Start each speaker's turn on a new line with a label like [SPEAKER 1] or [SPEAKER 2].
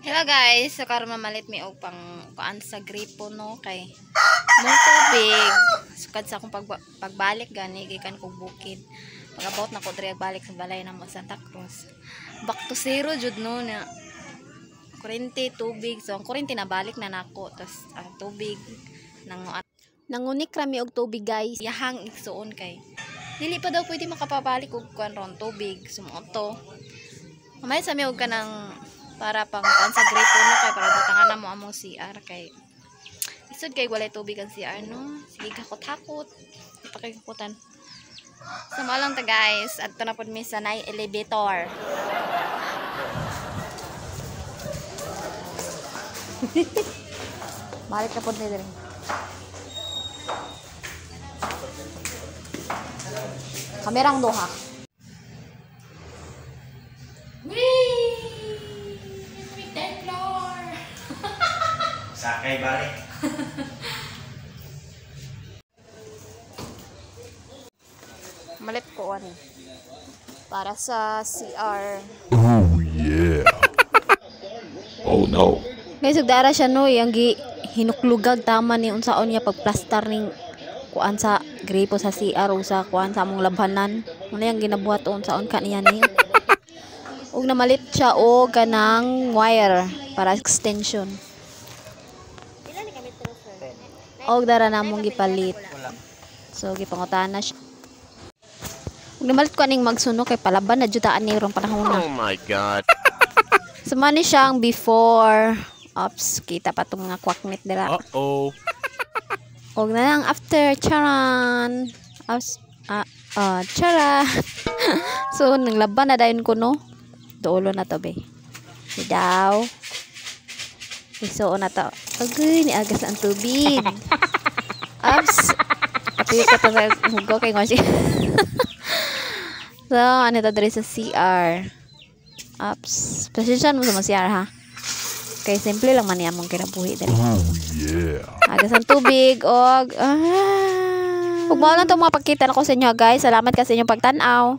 [SPEAKER 1] Hello guys, so karon mamalit mi og pang kuan sa gripo no kay mong tubig. Sukad sa akong pagbalik gani gikan kog bukid. Pag-abot na ko diri balik sa balay namo Santa Cruz. Back to zero jud no na kuryente, tubig. So ang kuryente na balik na nako tas ang tubig nangunik rami og tubig guys. Yahang igsuon kay dili pa daw pwede makapabalik og kuan ron tubig sumuto. Mamay sa mi og kanang para pang sa gripo no kay para butangan na mo among CR kay isod kay walay tubig ang CR no. Sige hakot-hakot. Ipakikutan. Sama lang ta guys. Adto na pud mi sa nay elevator. Balik na pud ni diri. Kamerang duha.
[SPEAKER 2] Sakay balik.
[SPEAKER 1] Malit ko ani. Para sa CR.
[SPEAKER 3] Oh yeah. Oh no.
[SPEAKER 1] Guys, ugdara siya no, yang hinuklugag tama ni unsaon niya pagplaster ning kuan sa gripo sa CR o sa kuan sa among labhanan. Ano yang ginabuhat unsaon ka niya ni. Ug namalit siya og kanang wire para extension. Og dara namong gipalit. So gipangutana siya. Ug namalit ko aning magsuno kay palaban na jutaan ni rong panahon na.
[SPEAKER 3] Oh my god.
[SPEAKER 1] Sumani siyang before. Ops, kita pa tong nga kwaknit dira.
[SPEAKER 3] Uh-oh.
[SPEAKER 1] Og na lang after charan. Ops, charan. So nanglaban na dayon ko no. Duolo na to be. Daw. Isuon na to. Agay, ni agas ang tubig. Ops. Patuyok ko to sa hugo kay ngosi. So, ano to diri sa CR. Ops. Pasensyan mo sa CR ha. Kay simple lang man niya mong kinabuhi diri.
[SPEAKER 3] Oh yeah.
[SPEAKER 1] Agas ang tubig og Ug mao lang to mga pagkita nako sa inyo guys. Salamat kasi sa inyong pagtan-aw.